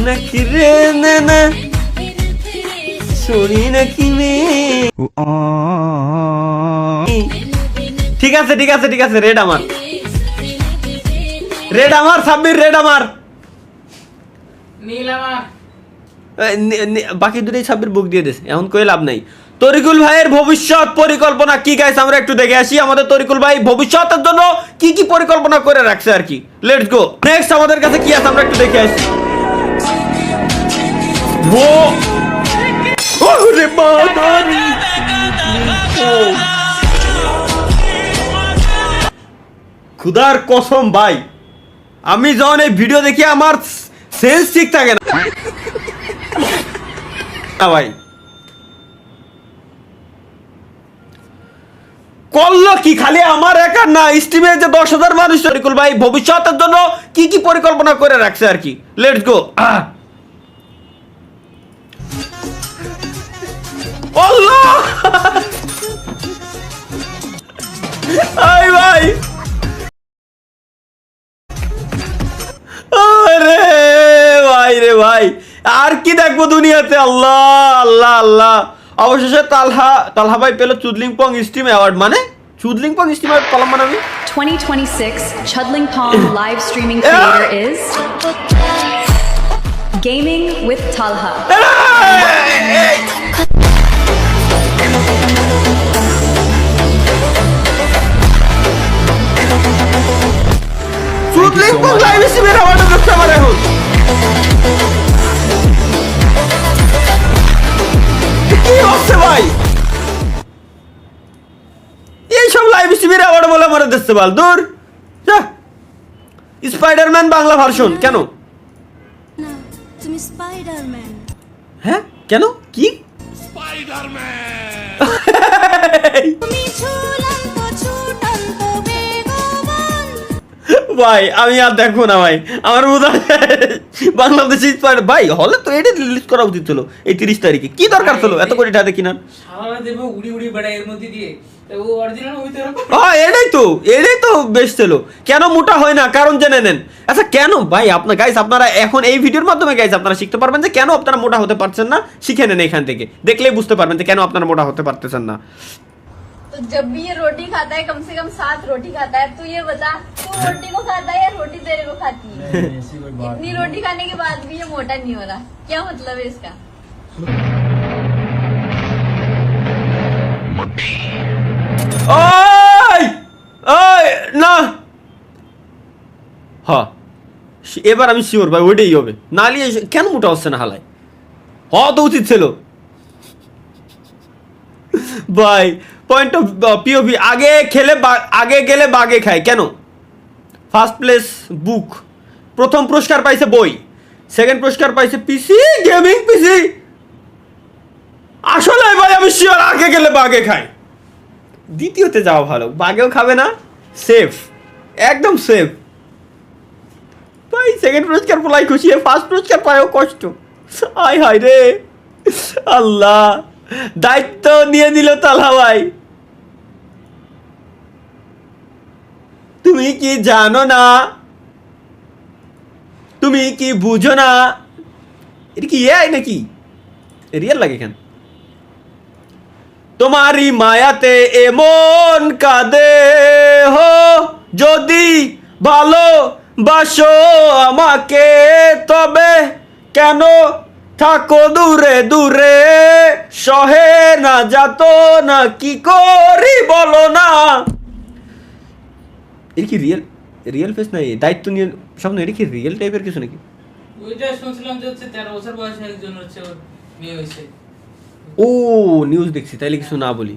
নাকি রে না না শুনি নাকি মে। ঠিক আছে ঠিক আছে ঠিক আছে, রেড আমার, রেড আমার, সাব্বির রেড আমার, নীল আমার। বাকি দুটোই সাব্বির বুক দিয়ে দিয়েছে, এখন কই লাভ নাই। তরিকুল ভাইয়ের ভবিষ্যৎ পরিকল্পনা কি গাইস, আমরা একটু দেখে আসি আমাদের তরিকুল ভাই ভবিষ্যতের জন্য কি কি পরিকল্পনা করে রাখছে আর কি। লেটস গো, নেক্সট আমাদের কাছে কি আছে আমরা একটু দেখে আসি। ওরে বাবারে, খুদার কসম ভাই, আমি যখন এই ভিডিও দেখি আমার সেন্স ঠিক থাকে না ভাই। করলো কি খালি আমার একা না, স্টিমে যে 10,000 মানুষ। তরিকুল ভাই ভবিষ্যতের জন্য কি কি পরিকল্পনা করে রাখছে আর কি। Let's go. আল্লাহ আই ভাই, আরে ভাই রে ভাই, আর কি দেখবো দুনিয়াতে। আল্লাহ আল্লাহ আল্লাহ। অবশেষে তালহা ভাই পেল চুদলিংপং স্ট্রিম অ্যাওয়ার্ড। মানে চুদলিংপং স্ট্রিম অ্যাওয়ার্ড পেলাম মানে আমি। 2026 Chudlingpong live streaming creator is Gaming with Talha. চুদলিংপং লাইভ স্ট্রিমের অ্যাওয়ার্ড দিচ্ছে আমার এখন। কি হচ্ছে ভাই, এইসব লাইভ স্ট্রিমের অ্যাওয়ার্ড বলে আমার দিচ্ছে বাল। দূর যা। স্পাইডারম্যান বাংলা ভার্সন কেন? না তুমি স্পাইডারম্যান। হ্যাঁ কেন কি? তুমি ছুলন্ত ছুটন্ত বেগবান। ভাই আমি আর দেখবো না ভাই, আমার বোধ বাংলাদেশি স্পাইডার ভাই হলে তো এটা রিলিজ করা উচিত ছিল এই 30 তারিখে। কি দরকার ছিল এত কোটি টাকা কিনা? সারা দেব উড়ি উড়ি বেড়ায় এর মধ্যে দিয়ে, ও অরিজিনাল হইতে এরকম। হ্যাঁ এটাই তো বেশ ছিল। কেন মোটা হয় না কারণ জেনে নেন। আচ্ছা কেন ভাই আপনার গাইস, আপনারা এখন এই ভিডিওর মাধ্যমে গাইস আপনারা শিখতে পারবেন যে কেন আপনারা মোটা হতে পারছেন না। শিখে নেন এখান থেকে, দেখলেই বুঝতে পারবেন যে কেন আপনারা মোটা হতে পারতেছেন না। तो जब भी ये रोटी खाता है कम से कम 7 रोटी खाता है। तू ये बता, तू रोटी को खाता है या रोटी तेरे को खाती है? इतनी रोटी खाने के बाद भी ये मोटा नहीं हो रहा, क्या मतलब है इसका? ওই ওই না, হ্যাঁ এবার আমি শিওর ভাই ওইটাই হবে। নালি কেন মোটা হচ্ছে না হালায়, হওয়া তো উচিত ছিল ভাই। পয়েন্ট অফ পিওভি, আগে গেলে বাগে খায় কেন? ফার্স্ট প্লেস বুক, প্রথম পুরস্কার পাইছে বই, সেকেন্ড পুরস্কার পাইছে পিসি, গেমিং পিসি। আসলে ভাই আমি শিওর আগে গেলে বাগে খায়। দ্বিতীয়তে যাওয়া ভালো, বাগেও খাবে না, সেফ, একদম সেফ ভাই। সেকেন্ড পুরস্কার পলাই খুশি, ফার্স্ট পুরস্কার পায়ও কষ্ট। আয় হায় রে আল্লাহ, দায়িত্ব নিয়ে দিল তালহা ভাই। তুমি কি জানো না, তুমি কি বুঝো না, এটা কি এআই নাকি রিয়েল লাগে কেন? তোমারই মায়াতে এমন কাঁদে হো, যদি ভালো বাসো আমাকে তবে কেন থাকো দূরে দূরে, সহে না যাতো না কি করি বলো না। এর কি রিয়েল ফেস নাই, দায়িত্ব নিয়ে স্বপ্ন, এটা কি রিয়েল টাইপের কিছু নাকি? ওইটা শুনছিলাম যে হচ্ছে 13 বছর বয়সে একজন হচ্ছে ওর মেয়ে হয়েছে। ও নিউজ দেখছি, তাইলে কিছু না বলি।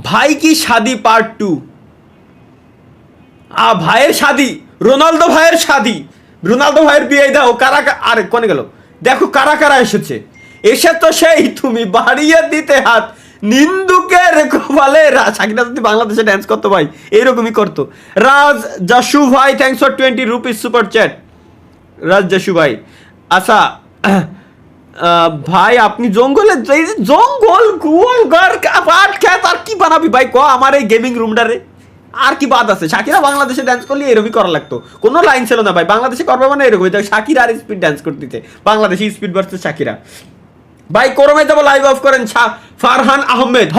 ভাই কি শাদি পার্ট 2, ভাইয়ের শাদি, রোনালদো ভাইয়ের শাদি, রোনালদো ভাইয়ের বিয়ে দাও। কারা আরে কোনে গেল, দেখো কারা কারা এসেছে। এসে তো সেই তুমি বাড়িয়ে দিতে হাত নিন্দুকের কপালে। সাকিনা যদি বাংলাদেশে ড্যান্স করতো ভাই এইরকমই করতো। রাজ জাসু ভাই thanks for 20 rupees super chat. Raj Jasu ভাই, আচ্ছা ভাই আপনি জঙ্গলে জঙ্গল গুল ঘর পাট খেত আর কি বানাবি ভাই ক আমার এই গেমিং রুমটারে। আর কি বাদ আছে? শাকিরা বাংলাদেশে ডান্স করলে এরকমই করা লাগতো, কোনো লাইন ছিল না ভাই। বাংলাদেশে করবে মানে এরকম, শাকিরা আর স্পিড ডান্স করতেছে, বাংলাদেশি স্পিড ভার্সেস শাকিরা। ভাই করমে যাবো, লাইভ অফ করেন ফারহান আহমেদ।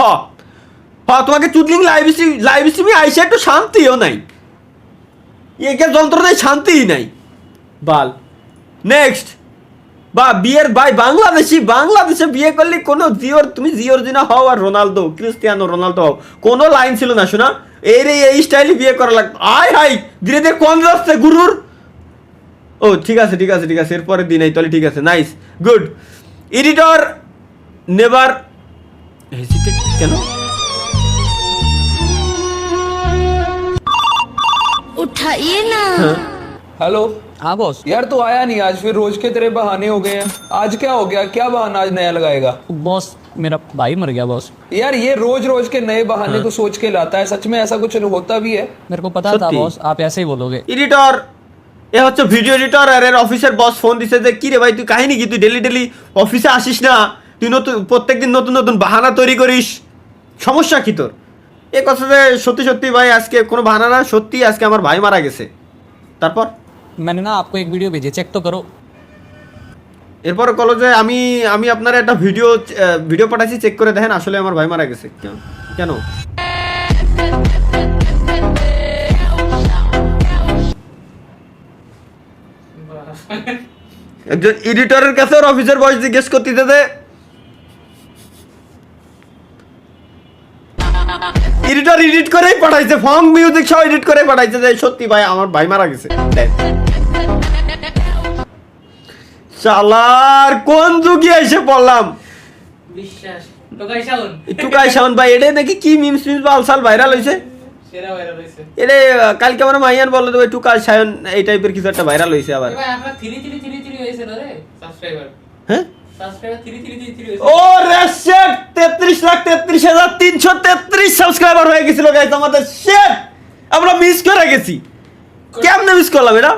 তোমাকে চুদলিং লাইভ স্ট্রিমে আইসে একটু শান্তিও নাই, একে যন্ত্রণায় শান্তিই নাই বাল। নেক্সট বা বিয়ের ভাই বাংলাদেশে বিয়ে করলে কোনো তুমি জিওরজিনা হও আর রোনালদো ক্রিস্টিয়ানো রোনালদো হও, কোনো লাইন ছিল না শোনা। এই স্টাইলে বিয়ে করা লাগতো। হাই ধীরে ধীরে কম যাচ্ছে গুরুর। ও ঠিক আছে এরপরে দিন এই তাহলে ঠিক আছে, nice good. Editor never hesitate কেন? उठाइए ना। हेलो। हाँ बॉस। यार तू आया नहीं आज, फिर रोज के तेरे बहाने हो गए हैं। आज क्या हो गया, क्या बहाना आज नया लगाएगा? बॉस मेरा भाई मर गया बॉस। यार ये रोज रोज के नए बहाने तो सोच के लाता है, सच में ऐसा कुछ होता भी है? मेरे को पता था सत्ती। बॉस, आप ऐसे ही बोलोगे। এডিটর এ হচ্ছে ভিডিও এডিটর, আর এর অফিসের বস ফোন দিছে যে কি রে ভাই তুই কাহিনী কি, তুই ডেলি অফিসে আসিস না, তুই প্রত্যেকদিন নতুন বাহানা তৈরি করিস, সমস্যা কি তোর? এ কথা যে সত্যি ভাই আজকে কোনো বাহানা না, সত্যি আজকে আমার ভাই মারা গেছে। তারপর मैंने ना आपको एक वीडियो भेजी, चेक तो करो। এরপরে কলো যে আমি আপনার একটা ভিডিও পাঠাচ্ছি, চেক করে দেখেন আসলে আমার ভাই মারা গেছে। কেন? একজন এডিটরের কাছে ওর অফিসের বয়স জিজ্ঞেস করতেছে যে এডিটর এডিট করেই পাঠাইছে, ফং মিউজিক সহ এডিট করে পাঠাইছে যে সত্যি ভাই আমার ভাই মারা গেছে। শালার কোন যুগে এসে পড়লাম। বিশ্বাস টোকাই শাওন ভাই এটা নাকি কি মিমস বালসাল ভাইরাল হইছে, সেরা ভাইরাল হইছে। এটা কালকে আমার মাইয়ান বললো তো টুকাই শাওন এই টাইপের কিছু একটা ভাইরাল হইছে আবার। ভাই আপনার 3 হইছে না রে সাবস্ক্রাইবার? হ্যাঁ সাবস্ক্রাইবার 3 হইছে। ও রেশেট 33,33,333 সাবস্ক্রাইবার হয়ে গেছিল গাইস আমাদের। শেট আমরা মিস করে গেছি, কেমনে মিস করলাম এটা?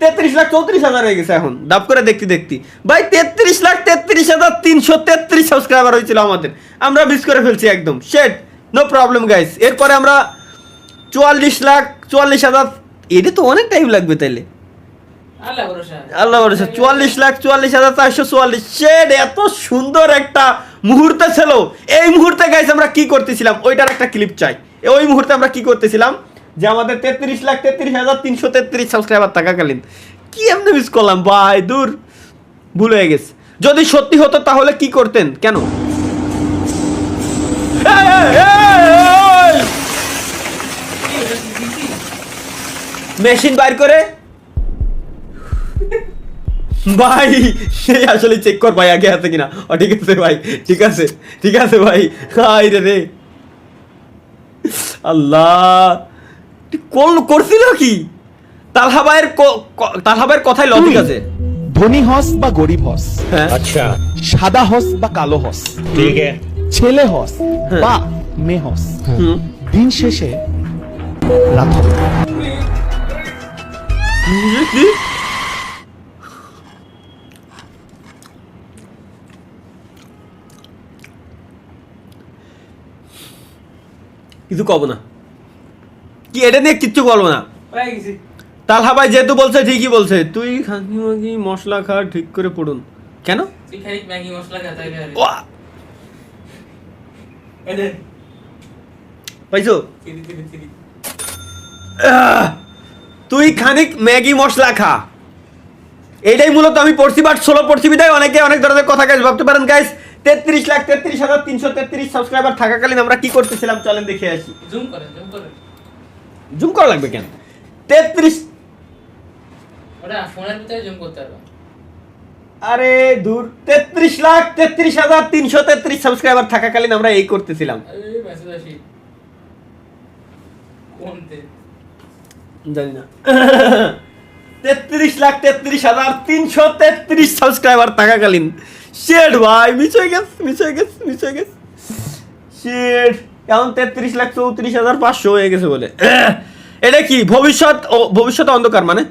33,34,000 হয়ে গেছে এখন ডাব করে দেখতে ভাই। 33,33,333 সাবস্ক্রাইবার হয়েছিল আমাদের, আমরা মিস করে ফেলছি একদম। শেট নো প্রবলেম গাইস। এরপরে আমরা 44,44,000, এটা তো অনেক টাইম লাগবে তাইলে। আল্লাহ ভরসা 44,44,444। শেড এত সুন্দর একটা মুহূর্ত ছিল। এই মুহূর্তে গাইস আমরা কি করতেছিলাম ওইটার একটা ক্লিপ চাই। ওই মুহূর্তে আমরা কি করতেছিলাম যে আমাদের 33,33,333 সাবস্ক্রাইবার থাকাকালীন কি এমনি মিস করলাম ভাই, দূর ভুল হয়ে গেছে। যদি সত্যি হতো তাহলে কি করতেন? কেন মেশিন বাইর করে ভাই সে আসলে চেক কর ভাই আগে আছে কিনা। ও ঠিক আছে ভাই, ঠিক আছে ভাই। হাই রে আল্লাহ, করছিল কি? তালহা ভাইয়ের কথায় লজিক আছে। ধনী হস বা গরিব হস, হ্যাঁ আচ্ছা, সাদা হস বা কালো হস, ঠিক আছে, ছেলে হস বা মেয়ে হস, দিন শেষে রাত হবে। কিছু কব না, কি এটা নিয়ে কিচ্ছু বলবো না। তালহা ভাই যেহেতু বলছে ঠিকই বলছে, তুই খাকি মাগি মশলা খা ঠিক করে পড়ুন। কেন পাইছো? তুই খানিক ম্যাগি মশলা খা, এইটাই মূলত আমি পড়ছি, বাট সোলো পড়ছি বিদায় অনেকে অনেক ধরনের কথা গাইজ ভাবতে পারেন। গাইজ 33,33,333 সাবস্ক্রাইবার থাকাকালীন আমরা কি করতেছিলাম চলেন দেখে আসি। জুম করা লাগবে কেন? 33 ফোনের ভিতরে জুম করতে পারবা। আরে দূর 33,33,333 সাবস্ক্রাইবার থাকাকালীন আমরা এই করতেছিলাম। জানি না 33,33,333 সাবস্ক্রাইবার থাকাকালীন। শেড ভাই মিস হয়ে গেছে। শেড এখন 33,34,500 হয়ে গেছে বলে। এটা কি ভবিষ্যৎ অন্ধকার মানে?